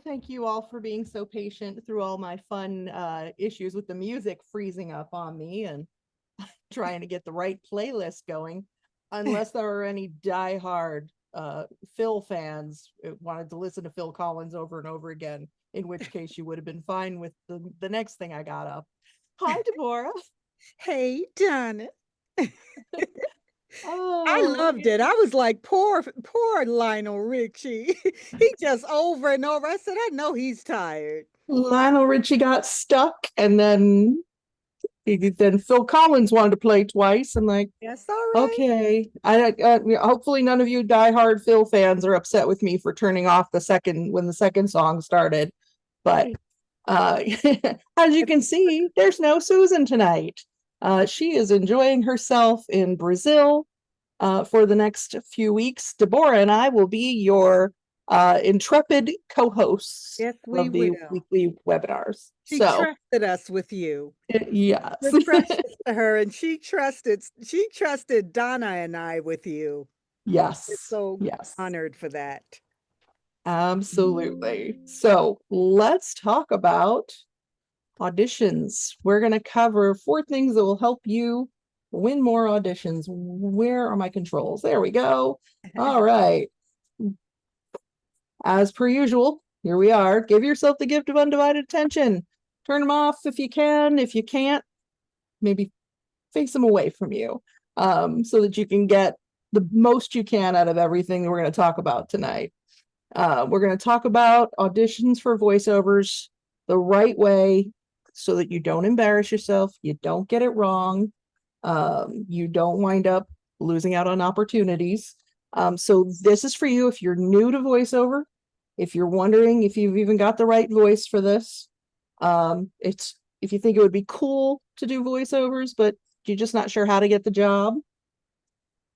thank you all for being so patient through all my fun issues with the music freezing up on me and trying to get the right playlist going. Unless there are any diehard Phil fans who wanted to listen to Phil Collins over and over again, in which case you would have been fine with the next thing I got up. Hi, Deborah. Hey, Donna. I Oh, loved it. I was like, poor Lionel Richie. He just over and over. I said, I know he's tired. Lionel Richie got stuck, and then Phil Collins wanted to play twice. I'm like, That's all right. okay. Hopefully none of you diehard Phil fans are upset with me for turning off the second when the second song started. But uh, as you can see, there's no Susan tonight. She is enjoying herself in Brazil for the next few weeks. Deborah and I will be your intrepid co-hosts Yes, we of the will. weekly webinars. She So, trusted us with you. yes. We're precious to her, and she trusted Donna and I with you. We're Yes. so Yes. honored for that. Absolutely. So let's talk about auditions. We're going to cover 4 things that will help you win more auditions. Where are my controls? There we go. All right. As per usual, here we are. Give yourself the gift of undivided attention. Turn them off if you can. If you can't, maybe face them away from you so that you can get the most you can out of everything that we're going to talk about tonight. We're going to talk about auditions for voiceovers the right way so that you don't embarrass yourself, you don't get it wrong, you don't wind up losing out on opportunities. So this is for you if you're new to voiceover, if you're wondering if you've even got the right voice for this. It's if you think it would be cool to do voiceovers, but you're just not sure how to get the job.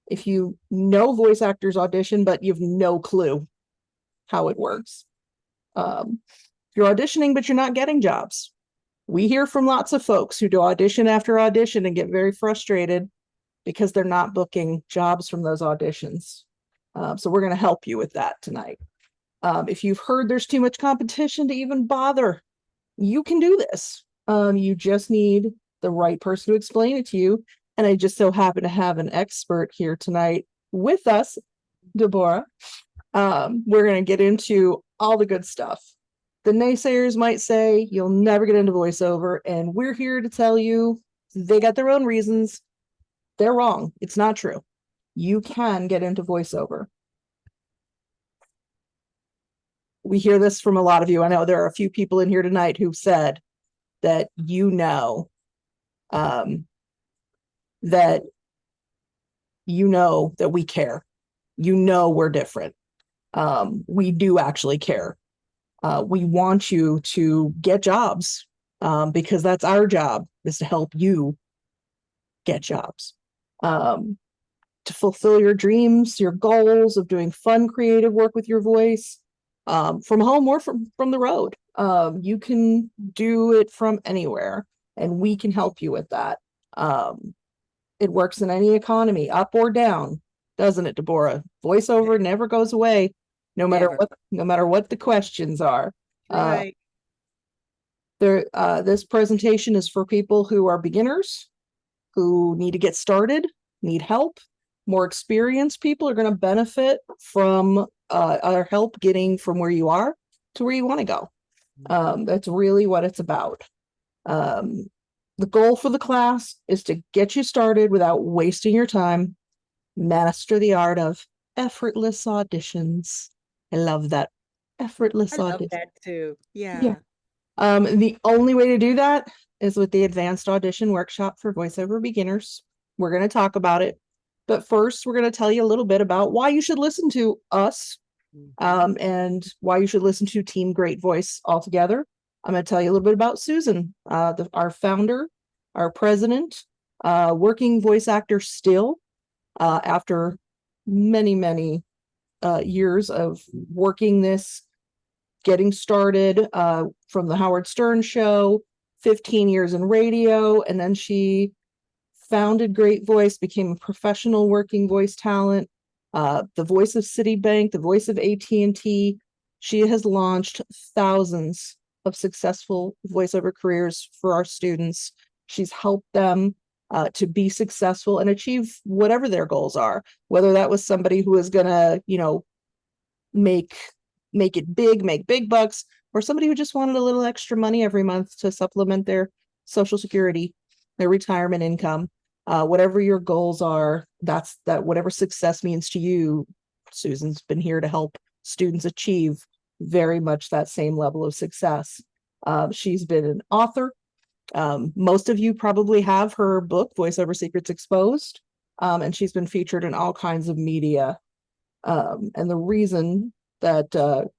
If you know voice actors audition, but you've no clue how it works. You're auditioning, but you're not getting jobs. We hear from lots of folks who do audition after audition and get very frustrated because they're not booking jobs from those auditions. So we're going to help you with that tonight. If you've heard there's too much competition to even bother, you can do this. You just need the right person to explain it to you. And I just so happen to have an expert here tonight with us, Deborah. We're going to get into all the good stuff. The naysayers might say you'll never get into voiceover, and we're here to tell you they got their own reasons. They're wrong. It's not true. You can get into voiceover. We hear this from a lot of you. I know there are a few people in here tonight who've said that that we care. We're different. We do actually care. We want you to get jobs because that's our job, is to help you get jobs, to fulfill your dreams, your goals of doing fun, creative work with your voice from home or from the road. You can do it from anywhere, and we can help you with that. It works in any economy, up or down, doesn't it, Deborah? Voiceover never goes away, no matter what the questions are. Right. This presentation is for people who are beginners, who need to get started, need help. More experienced people are going to benefit from our help getting from where you are to where you want to go. That's really what it's about. The goal for the class is to get you started without wasting your time. Master the art of effortless auditions. I love that. Effortless I love audition. that too. Yeah. Yeah. The only way to do that is with the advanced audition workshop for voiceover beginners. We're going to talk about it. But first, we're going to tell you a little bit about why you should listen to us and why you should listen to Team Great Voice altogether. I'm going to tell you a little bit about Susan, our founder, our president, working voice actor still after many, many years of working this, getting started from the Howard Stern show, 15 years in radio, and then she founded Great Voice, became a professional working voice talent, the voice of Citibank, the voice of AT&T. She has launched thousands of successful voiceover careers for our students. She's helped them to be successful and achieve whatever their goals are, whether that was somebody who is going to, make it big, make big bucks, or somebody who just wanted a little extra money every month to supplement their Social Security, their retirement income. Whatever your goals are, that's that. Whatever success means to you, Susan's been here to help students achieve very much that same level of success. She's been an author. Most of you probably have her book, Voiceover Secrets Exposed, and she's been featured in all kinds of media. And the reason that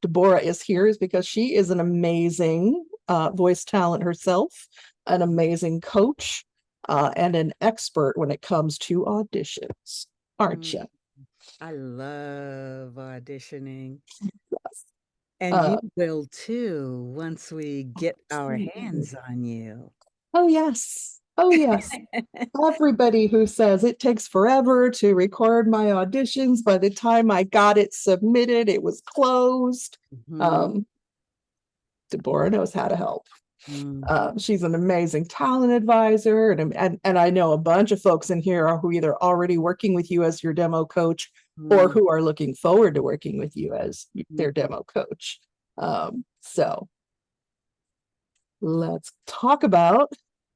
Deborah is here is because she is an amazing voice talent herself, an amazing coach, and an expert when it comes to auditions, aren't you? I love auditioning. Yes. And you will too once we get our Absolutely. hands on you. Oh, yes. Oh, yes. Everybody who says it takes forever to record my auditions, by the time I got it submitted, it was closed. Mhm. Deborah knows how to help. Mm. She's an amazing talent advisor, and I know a bunch of folks in here are who either already working with you as your demo coach or Mm. who are looking forward to working with you as their Mm. demo coach. So let's talk about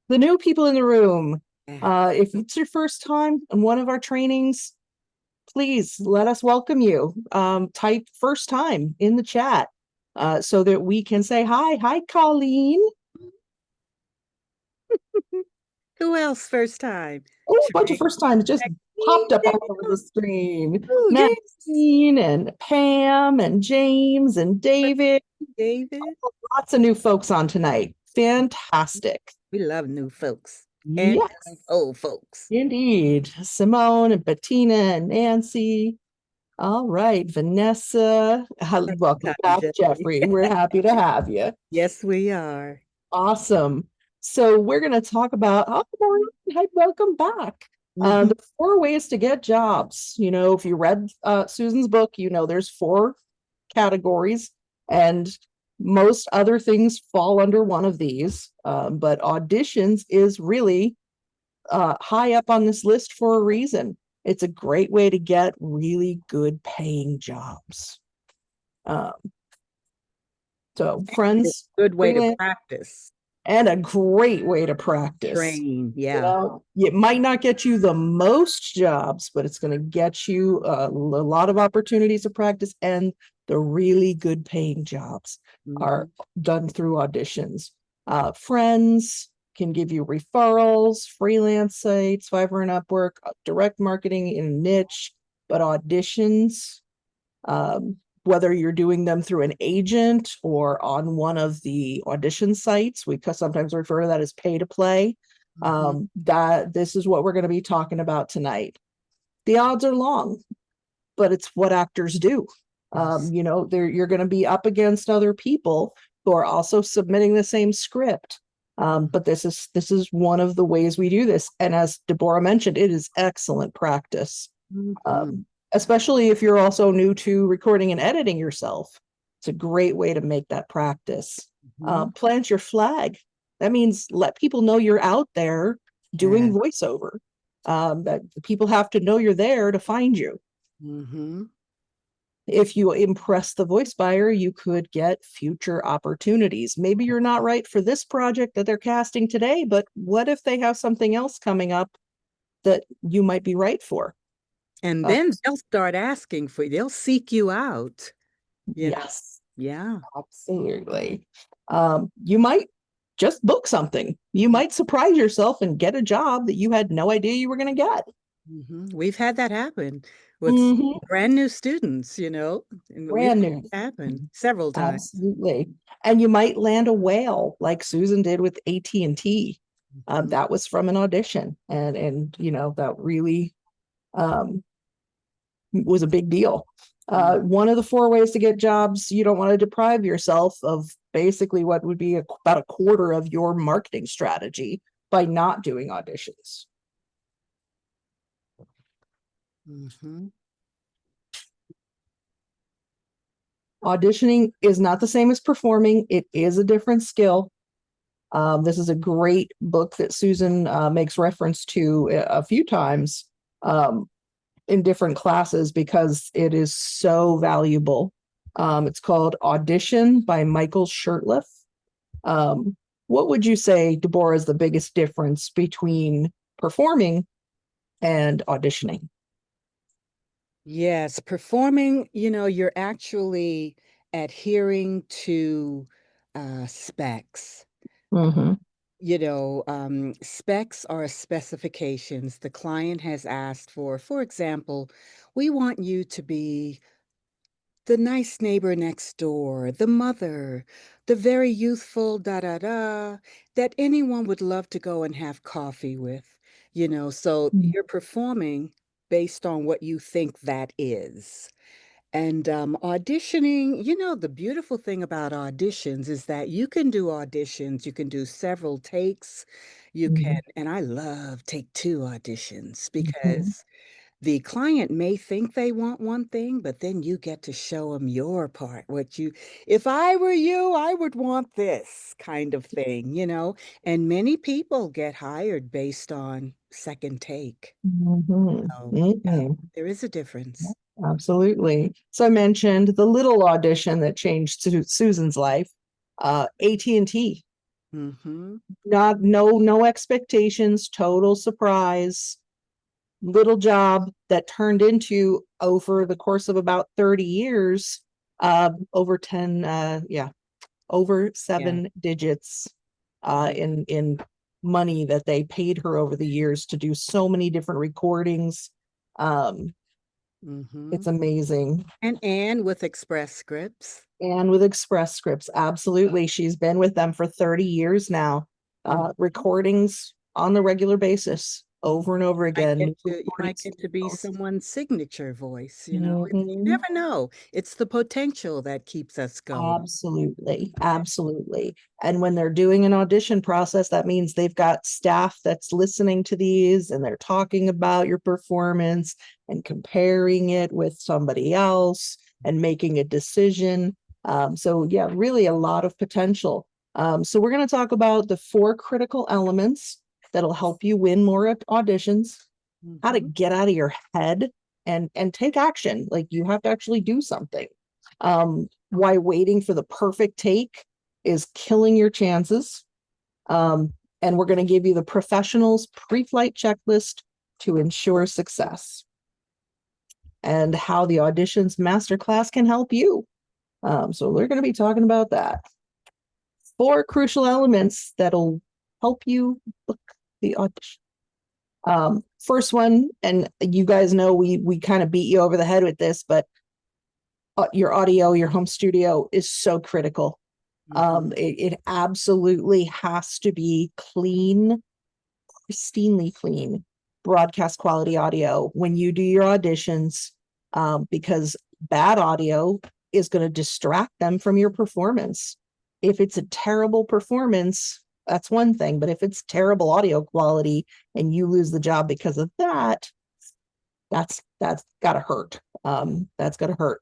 the new people in the room. Yeah. If it's your first time in one of our trainings, please let us welcome you. Type first time in the chat so that we can say hi. Hi, Colleen. Who else first time? Oh, a bunch of Sheree, first times just Maxine, popped up all over the Daniel. screen. Oh, yes. Maxine and Pam and James and David. David. Lots of new folks on tonight. Fantastic. We love new folks and we love Yes, old folks. indeed. Simone and Bettina and Nancy. All right, Vanessa. Welcome Time, back, Jeffrey. Jeffrey. We're happy to have you. Yes, we are. Awesome. So we're going to talk about, oh, morning. Hi, welcome back. Mhm. The 4 ways to get jobs. If you read Susan's book, there's 4 categories, and most other things fall under one of these. But auditions is really high up on this list for a reason. It's a great way to get really good paying jobs. Um, so friends, Good way to freelance, practice. and a great way to practice. Train. Yeah. It might not get you the most jobs, but it's going to get you a lot of opportunities to practice, and the really good paying jobs are done through auditions. Friends can give you referrals, freelance sites, Fiverr and Upwork, direct marketing in a niche, but auditions, whether you're doing them through an agent or on one of the audition sites, we sometimes refer to that as pay to play. That this is what we're going to be talking about tonight. The odds are long, but it's what actors do. Yes. You're going to be up against other people who are also submitting the same script. But this is one of the ways we do this. And as Deborah mentioned, it is excellent practice. Mhm. Especially if you're also new to recording and editing yourself. It's a great way to make that practice. Mhm. Plant your flag. That means let people know you're out there Yeah. doing voiceover. That people have to know you're there to find you. Mhm. If you impress the voice buyer, you could get future opportunities. Maybe you're not right for this project that they're casting today, but what if they have something else coming up that you might be right for? And Uh, then they'll start asking for you. They'll seek you out, you know. yes. Yeah. Absolutely. You might just book something. You might surprise yourself and get a job that you had no idea you were going to get. We've had that happen with Mhm. brand new students, and we've Brand had new. it happen several times. Absolutely. And you might land a whale like Susan did with AT&T. Mhm. That was from an audition, and that really um, was a big deal. Mm. One of the 4 ways to get jobs, you don't want to deprive yourself of basically what would be about a quarter of your marketing strategy by not doing auditions. Mhm. Auditioning is not the same as performing. It is a different skill. This is a great book that Susan makes reference to a few times in different classes because it is so valuable. It's called Audition by Michael Shurtleff. What would you say, Deborah, is the biggest difference between performing and auditioning? Yes, performing, you're actually adhering to specs. Mm-hmm. Specs are specifications the client has asked for. For example, we want you to be the nice neighbor next door, the mother, the very youthful da da da that anyone would love to go and have coffee with. So you're performing based on what you think that is. And auditioning, the beautiful thing about auditions is that you can do auditions, you can do several takes, you can, Mm-hmm. and I love take two auditions Mm-hmm. because the client may think they want one thing, but then you get to show them your part, if I were you, I would want this kind of thing. And many people get hired based on second take. Mm-hmm. So, yeah, Mm-hmm. there is a difference. Absolutely. So I mentioned the little audition that changed Susan's life. AT&T. Mm-hmm. Not no expectations, total surprise. Little job that turned into over the course of about 30 years, over 10, over Yeah. 7 digits in money that they paid her over the years to do so many different recordings. Um, Mm-hmm. it's amazing. And Anne with Express Scripts. And with Express Scripts, absolutely. She's been with them for 30 years now. Mhm. Recordings on the regular basis, over and over again. New You might recordings. get to be someone's signature voice. You Mhm. never know. It's the potential that keeps us going. Absolutely. Absolutely. And when they're doing an audition process, that means they've got staff that's listening to these and they're talking about your performance and comparing it with somebody else and making a decision. So, yeah, really a lot of potential. So, we're going to talk about the 4 critical elements that'll help you win more auditions, how to Mhm. get out of your head and take action. Like you have to actually do something. Why waiting for the perfect take is killing your chances. And we're going to give you the professional's pre-flight checklist to ensure success and how the auditions masterclass can help you. So we're going to be talking about that. 4 crucial elements that'll help you book the audition. First one, and you guys know we kind of beat you over the head with this, but your audio, your home studio is so critical. Mhm. It absolutely has to be clean, pristinely clean, broadcast quality audio when you do your auditions, because bad audio is going to distract them from your performance. If it's a terrible performance, that's one thing, but if it's terrible audio quality and you lose the job because of that, that's gotta hurt. That's gotta hurt.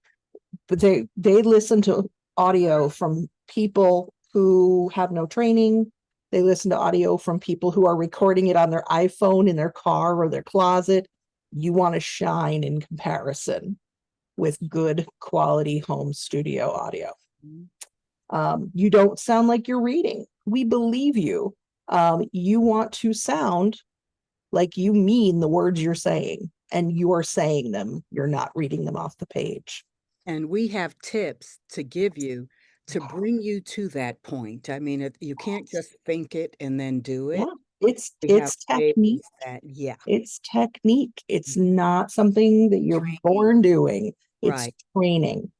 But they listen to audio from people who have no training. They listen to audio from people who are recording it on their iPhone in their car or their closet. You want to shine in comparison with good quality home studio audio. Mhm. You don't sound like you're reading. We believe you. You want to sound like you mean the words you're saying and you're saying them. You're not reading them off the page. And we have tips to give you to bring you to that point. I mean, you can't just think it and then do Yeah, it. it's We have it's ways technique. that, yeah, It's technique. It's not something that you're training. born doing. It's Right. training.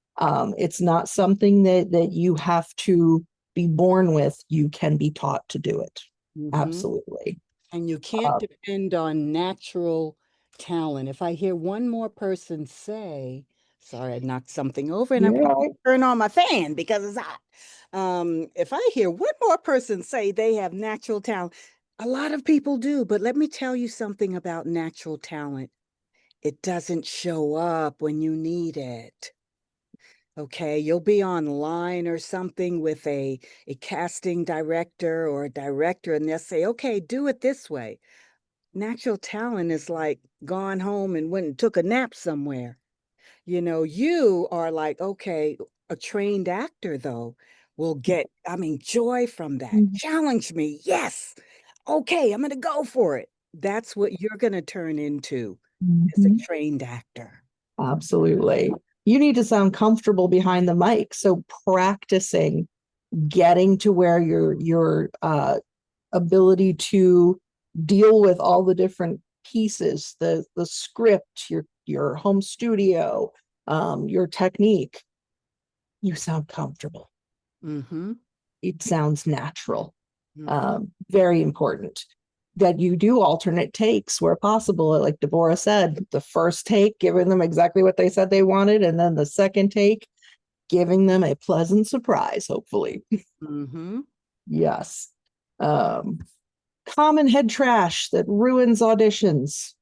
It's not something that you have to be born with. You can be taught to do it. Hmm. Absolutely. And you can't Uh, depend on natural talent. If I hear one more person say, sorry, I knocked something over and I'm you're going to right. turn on my fan because it's hot. If I hear one more person say they have natural talent, a lot of people do, but let me tell you something about natural talent. It doesn't show up when you need it. Okay, you'll be online or something with a casting director or a director, and they'll say, okay, do it this way. Natural talent is like gone home and went and took a nap somewhere. You are like, okay, a trained actor though will get, I mean, joy from that. Challenge me. Yes. Okay, I'm gonna go for it. That's what you're gonna turn into as a Mhm. trained actor. Absolutely. You need to sound comfortable behind the mic. So practicing getting to where your ability to deal with all the different pieces, the script, your home studio, your technique, you sound comfortable. Mm-hmm. It sounds natural. Mm-hmm. Very important that you do alternate takes where possible. Like Deborah said, the first take, giving them exactly what they said they wanted, and then the second take, giving them a pleasant surprise, hopefully. Mm-hmm. Yes. Um, Common head trash that ruins auditions.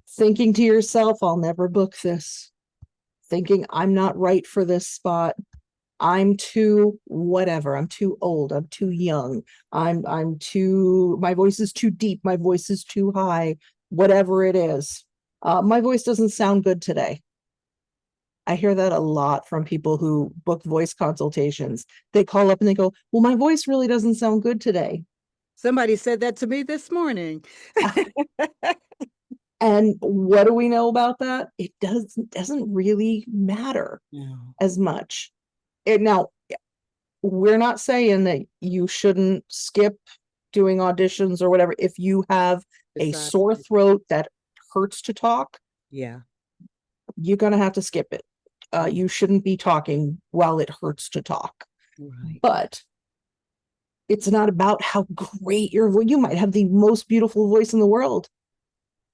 Thinking to yourself, I'll never book this. Thinking I'm not right for this spot. I'm too whatever. I'm too old. I'm too young. I'm too my voice is too deep. My voice is too high. Whatever it is. My voice doesn't sound good today. I hear that a lot from people who book voice consultations. They call up and they go, "Well, my voice really doesn't sound good today." Somebody said that to me this morning. And what do we know about that? It doesn't really matter No, as much. Now, we're not saying that you shouldn't skip doing auditions or whatever. If you have a decide. sore throat that hurts to talk, Yeah. you're going to have to skip it. Mm, You shouldn't be talking while it hurts to talk. right. But it's not about how great your voice. You might have the most beautiful voice in the world.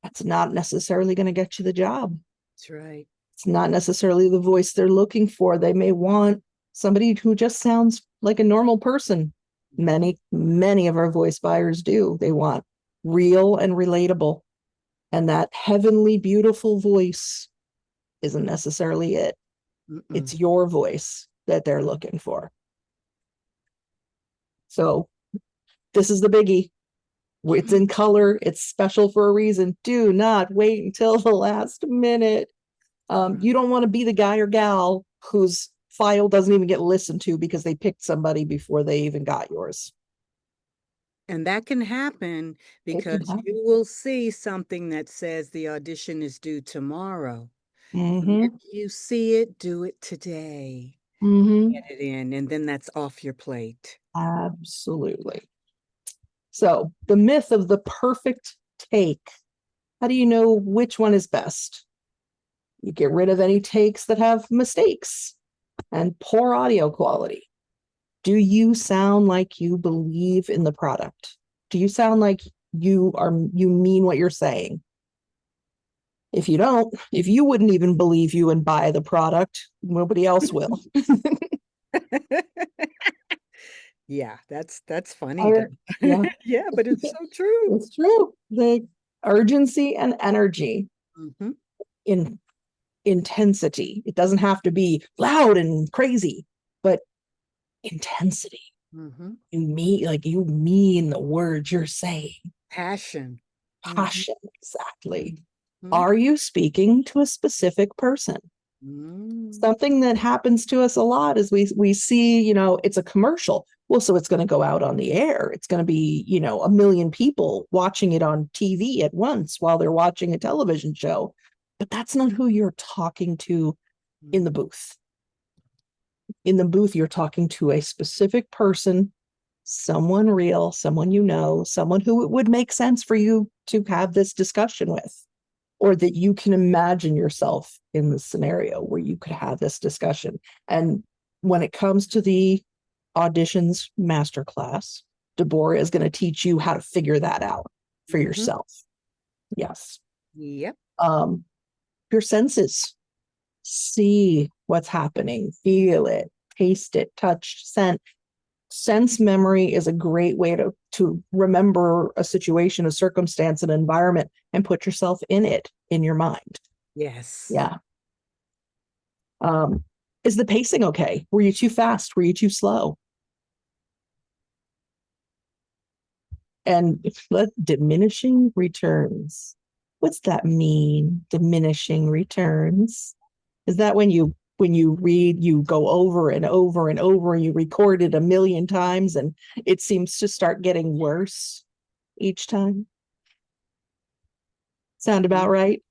That's not necessarily going to get you the job. That's right. It's not necessarily the voice they're looking for. They may want somebody who just sounds like a normal person. Many of our voice buyers do. They want real and relatable. And that heavenly, beautiful voice isn't necessarily it. Mm-mm. It's your voice that they're looking for. So this is the biggie. It's in color. It's special for a reason. Do not wait until the last minute. Right. You don't want to be the guy or gal whose file doesn't even get listened to because they picked somebody before they even got yours. And that can happen It can because happen. you will see something that says the audition is due tomorrow. The Mm-hmm. minute you see it, do it today. Mm-hmm. Get it in, and then that's off your plate. Absolutely. So the myth of the perfect take. How do you know which one is best? You get rid of any takes that have mistakes and poor audio quality. Do you sound like you believe in the product? Do you sound like you mean what you're saying? If you don't, if you wouldn't even believe you and buy the product, nobody else will. Yeah, that's funny I, though. yeah, Yeah, but it's so true. it's true. The urgency and energy Hmm. in intensity. It doesn't have to be loud and crazy, but intensity. Hmm. You mean the words you're saying. Passion. Hmm. Passion, exactly. Hmm. Are you speaking to a specific person? Mm. Something that happens to us a lot is we see, it's a commercial. Well, so it's going to go out on the air. It's going to be, a million people watching it on TV at once while they're watching a television show. But that's not who you're talking to in the booth. In the booth, you're talking to a specific person, someone real, someone someone who it would make sense for you to have this discussion with, or that you can imagine yourself in the scenario where you could have this discussion. And when it comes to the auditions masterclass, Deborah is going to teach you how to figure that out for Mm-hmm. yourself. Yes. Yep. Um, your senses, see what's happening, feel it, taste it, touch, scent. Sense memory is a great way to remember a situation, a circumstance, an environment, and put yourself in it in your mind. Yes. Yeah. Um, Is the pacing okay? Were you too fast? Were you too slow? And let diminishing returns. What's that mean? Diminishing returns. Is that when you read, you go over and over and over and you record it a million times and it seems to start getting worse each time? Sound about right?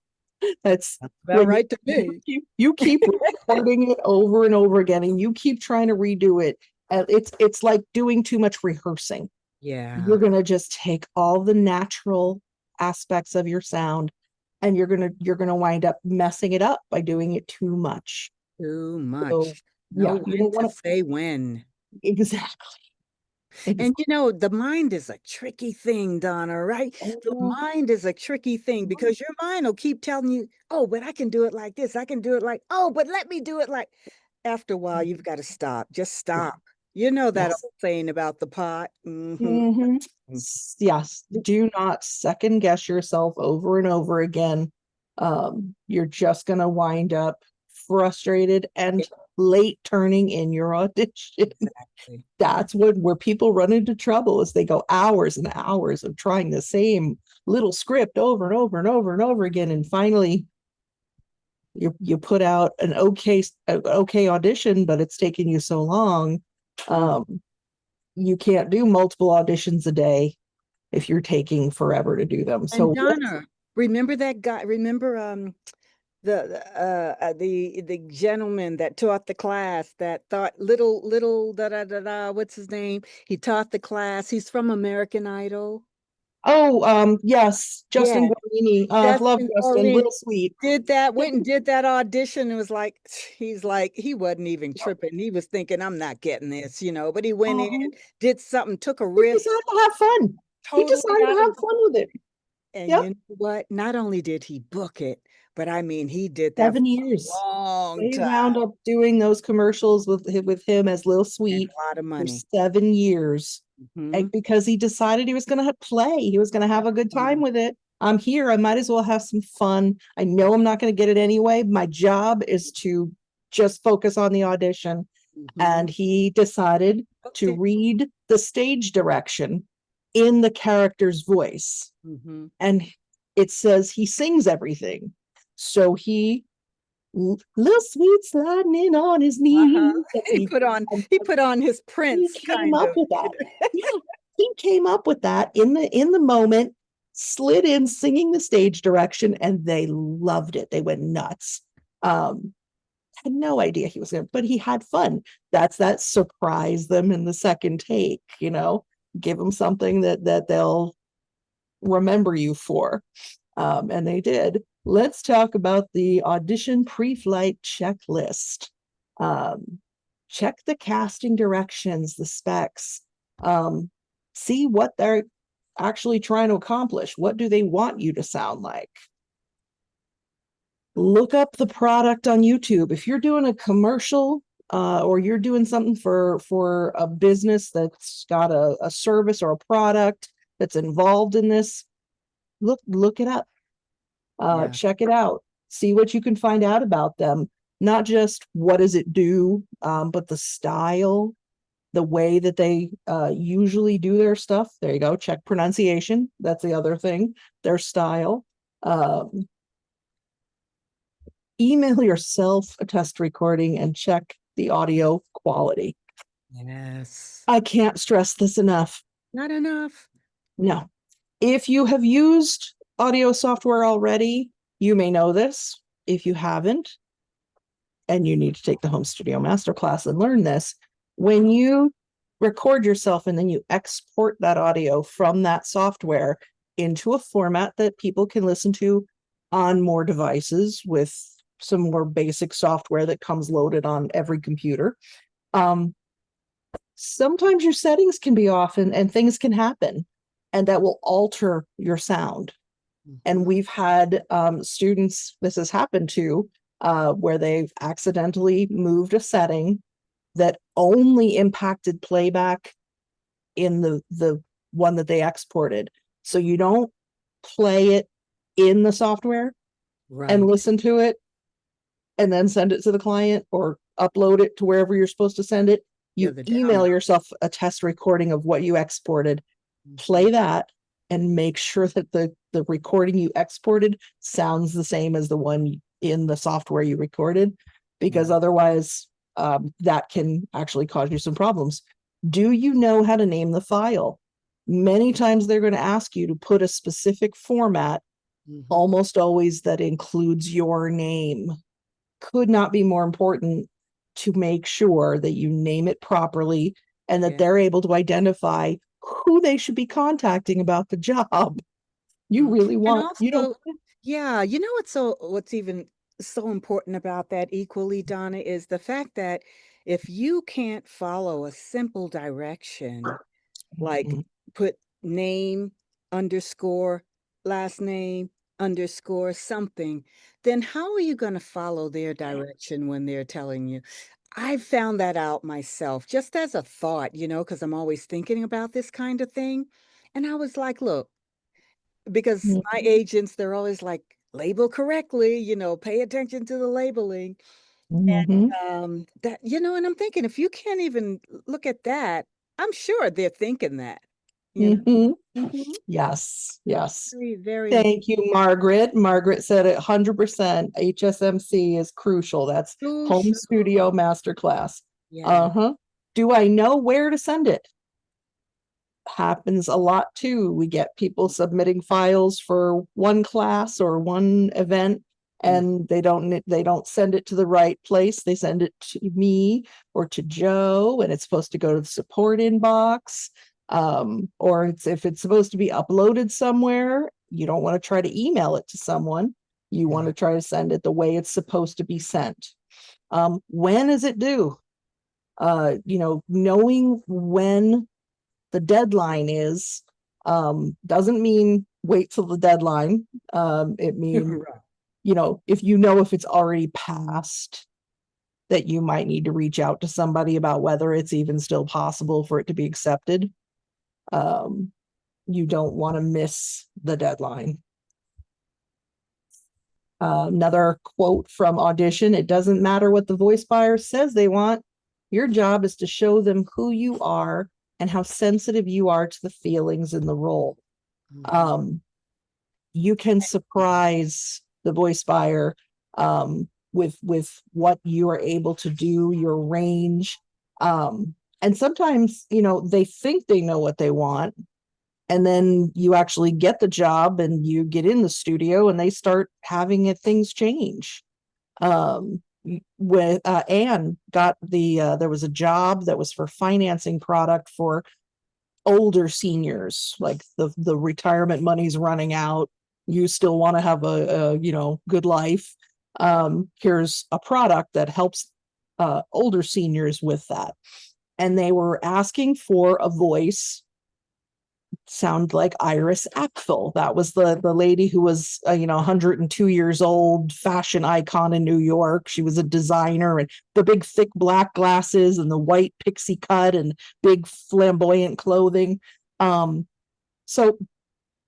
That's About when right to me. you keep recording it over and over again and you keep trying to redo it. It's like doing too much rehearsing. Yeah. You're going to just take all the natural aspects of your sound and you're going to wind up messing it up by doing it too much. Too So much. Know yeah, you when don't to want say when. to exactly. And Exactly. the mind is a tricky thing, Donna, right? The Oh, mind is a tricky thing because your mind will keep telling you, oh, but I can do it like this. I can do it like, oh, but let me do it like. After a while, you've got to stop. Just yeah. stop. You know that Yes. old saying about the pot. Mhm. Yes. Do not second guess yourself over and over again. You're just going to wind up frustrated and late turning in your audition. Exactly. That's where people run into trouble is they go hours and hours of trying the same little script over and over and over and over again. And finally you put out an okay audition, but it's taken you so long. Mm. Um, you can't do multiple auditions a day if you're taking forever to do them. And So Donna, remember that guy? Remember the gentleman that taught the class that thought little da da da da, what's his name? He taught the class. He's from American Idol. yes, Justin Yeah, Guarini. Love Justin Justin, Guarini little sweet. did that, went and did that audition and was like, he's like, he wasn't even tripping. He was thinking, I'm not getting this, but he went in, Uh-huh. did something, took a He risk, decided to have fun. He totally decided to out of, have fun with it. and Yep. you know what? Not only did he book it, but I mean, he did that for 7 years. a long They time wound up doing those commercials with him as Lil and Sweet a lot of for money. 7 years. Hmm. Because he decided he was going to play. He was going to have a good time with it. I'm here. I might as well have some fun. I know I'm not going to get it anyway. My job is to just focus on the audition. Hmm. And he decided to Okay. read the stage direction in the character's voice. Hmm. And it says he sings everything. So little sweet sliding in on his Uh-huh. knees. He put on his He Prince came kind up of. with that. Yeah, he came up with that in the moment, slid in singing the stage direction, and they loved it. They went nuts. Had no idea he was going to, but he had fun. That surprised them in the second take, give them something that they'll remember you for. And they did. Let's talk about the audition pre-flight checklist. Um, check the casting directions, the specs. Um, see what they're actually trying to accomplish. What do they want you to sound like? Look up the product on YouTube. If you're doing a commercial or you're doing something for a business that's got a service or a product that's involved in this, look it up. Yeah. Check it out. See what you can find out about them. Not just what does it do, but the style, the way that they usually do their stuff. There you go. Check pronunciation. That's the other thing. Their style. Um, email yourself a test recording and check the audio quality. Yes. I can't stress this enough. Not enough. No. If you have used audio software already, you may know this. If you haven't, and you need to take the home studio masterclass and learn this, when you record yourself and then you export that audio from that software into a format that people can listen to on more devices with some more basic software that comes loaded on every computer. Sometimes your settings can be off and things can happen, and that will alter your sound. And Mhm. we've had students this has happened to where they've accidentally moved a setting that only impacted playback in the one that they exported. So you don't play it in the software and Right. listen to it and then send it to the client or upload it to wherever you're supposed to send it. Yeah, You the email download. yourself a test recording of what you exported, Mhm. play that, and make sure that the recording you exported sounds the same as the one in the software you recorded, because Yeah. otherwise that can actually cause you some problems. Do you know how to name the file? Many times they're going to ask you to put a specific format, Mhm. almost always that includes your name. Could not be more important to make sure that you name it properly and that Yeah. they're able to identify who they should be contacting about the job. You Mhm. really And want, you don't. also, yeah, you know what's even so important about that equally, Donna, is the fact that if you can't follow a simple direction, like Mhm. put name underscore last name underscore something, then how are you going to follow their direction when they're telling you? I found that out myself just as a thought, because I'm always thinking about this kind of thing. And I was like, look, because my agents, they're always like, label correctly, pay attention to the labeling. Mhm. That, and I'm thinking, if you can't even look at that, I'm sure they're thinking that, you know. Mhm. Mhm. Yes, yes. Very, very Thank you, Margaret. Margaret said it 100%. HSMC is crucial. That's home crucial. studio masterclass. Yeah. Uh-huh. Do I know where to send it? Happens a lot too. We get people submitting files for one class or one event, Mm. and they don't send it to the right place. They send it to me or to Joe, and it's supposed to go to the support inbox. Or if it's supposed to be uploaded somewhere, you don't want to try to email it to someone. You want Yeah. to try to send it the way it's supposed to be sent. When is it due? Knowing when the deadline is doesn't mean wait till the deadline. It means, Right. if it's already passed, that you might need to reach out to somebody about whether it's even still possible for it to be accepted. Um, you don't want to miss the deadline. Another quote from Audition: "It doesn't matter what the voice buyer says they want. Your job is to show them who you are and how sensitive you are to the feelings in the role." Mhm. Um, you can surprise the voice buyer with what you are able to do, your range. And sometimes, they think they know what they want, and then you actually get the job and you get in the studio and they start having things change. With Anne got there was a job that was for financing product for older seniors, like the retirement money's running out, you still want to have a good life. Here's a product that helps older seniors with that, and they were asking for a voice sound like Iris Apfel. That was the lady who was 102 years old, fashion icon in New York. She was a designer, and the big thick black glasses and the white pixie cut and big flamboyant clothing. So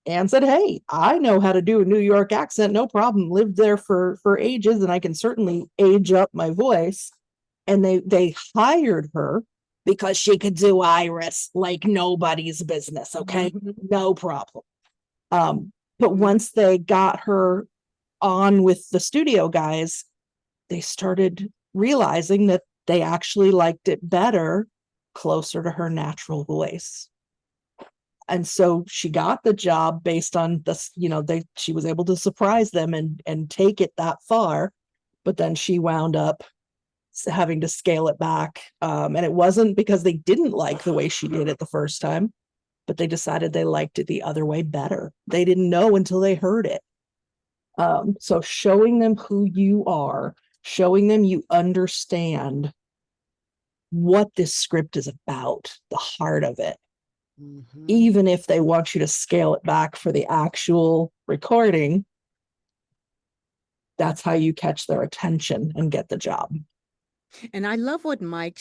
Anne said, "Hey, I know how to do a New York accent, no problem. Lived there for ages, and I can certainly age up my voice." And they hired her because she could do Iris like nobody's business. Okay, Mhm. no problem. But Mhm. once they got her on with the studio guys, they started realizing that they actually liked it better closer to her natural voice. And so she got the job based on this, she was able to surprise them and take it that far. But then she wound up having to scale it back. And it wasn't because they didn't like the way she did it the first time, but they decided they liked it the other way better. They didn't know until they heard it. So showing them who you are, showing them you understand what this script is about, the heart of it, Mhm. even if they want you to scale it back for the actual recording, that's how you catch their attention and get the job. And I love what Mike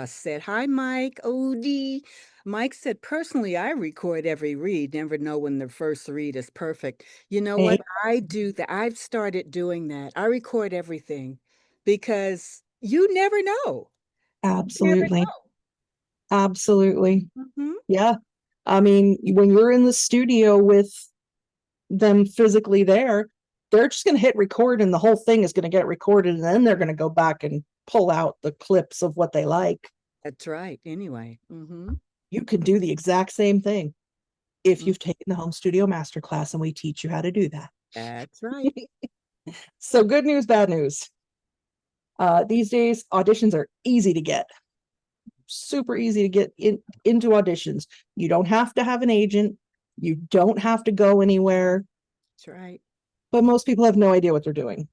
said. Hi, Mike. OD. Mike said, personally, I record every read, never know when the first read is perfect. You know what? Hey, I do that. I've started doing that. I record everything because You never know. You never Absolutely. Absolutely. know. Hmm. Yeah. I mean, when you're in the studio with them physically there, they're just going to hit record and the whole thing is going to get recorded. And then they're going to go back and pull out the clips of what they like. That's right. Anyway. Hmm. You can do the exact same thing if you've taken the home studio masterclass and we teach you how to do that. That's right. So, good news, bad news. These days, auditions are easy to get, super easy to get into auditions. You don't have to have an agent, you don't have to go anywhere, That's right. but most people have no idea what they're doing.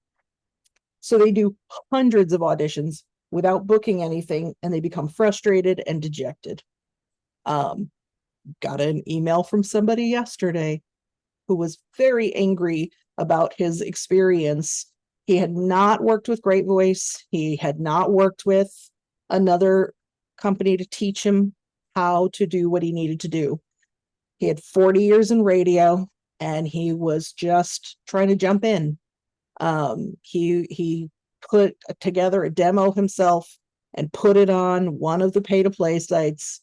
So they do hundreds of auditions without booking anything and they become frustrated and dejected. Um, got an email from somebody yesterday who was very angry about his experience. He had not worked with Great Voice. He had not worked with another company to teach him how to do what he needed to do. He had 40 years in radio and he was just trying to jump in. He put together a demo himself and put it on one of the pay to play sites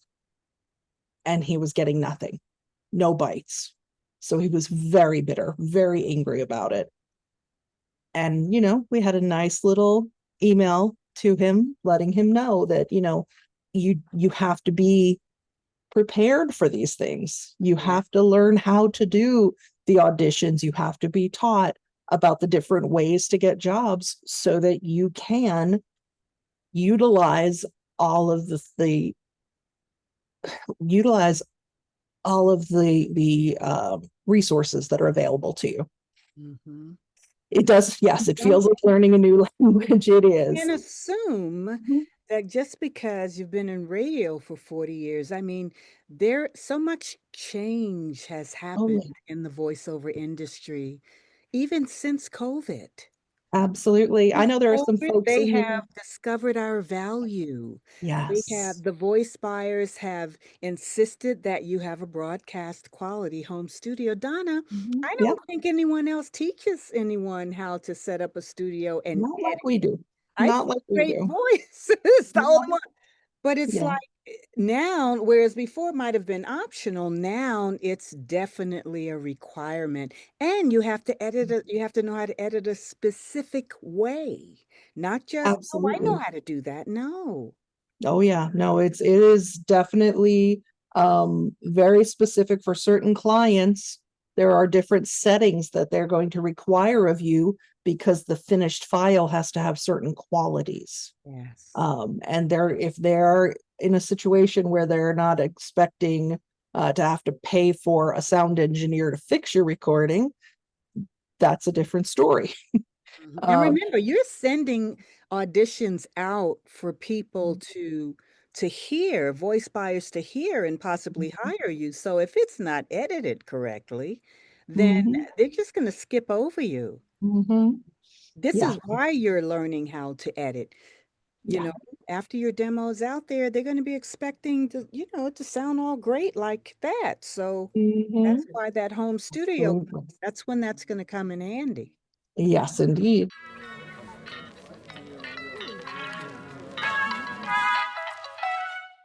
and he was getting nothing, no bites. So he was very bitter, very angry about it. And, we had a nice little email to him letting him know that, you have to be prepared for these things. You Yeah. have to learn how to do the auditions. You have to be taught about the different ways to get jobs so that you can utilize all of the utilize all of the resources that are available to you. Hmm. It does, yes, it Don't feels like learning a new language. It is. and assume Mhm. that just because you've been in radio for 40 years, I mean, there so much change has Oh happened yeah, in the voiceover industry, even since COVID. absolutely. I Since know there are some COVID, folks they in have the discovered our value. They have yes. the voice buyers have insisted that you have a broadcast quality home studio. Donna, Mhm. I Yeah, don't think anyone else teaches anyone how to set up a studio and not like edit. we do. I Not think like we Great do. Voice is the only Mhm. one. But it's Yeah. like now, whereas before it might have been optional, now it's definitely a requirement. And you have to edit it, you have to know how to edit a specific way. Not just, oh, I know Absolutely. how to do that. No. Oh yeah, no, it is definitely very specific for certain clients. There are different settings that they're going to require of you because the finished file has to have certain qualities. Yes. And if they're in a situation where they're not expecting to have to pay for a sound engineer to fix your recording, that's a different story. Mhm. And Um, remember, you're sending auditions out for people to hear, voice buyers to hear and possibly hire you. So if it's not edited correctly, then mhm, they're just going to skip over you. mhm. This Yeah, is why you're learning how to edit. You yeah. know, after your demo's out there, they're going to be expecting to, to sound all great like that. So that's Mhm. why that home studio, Absolutely. that's when that's going to come in handy. Yes, indeed.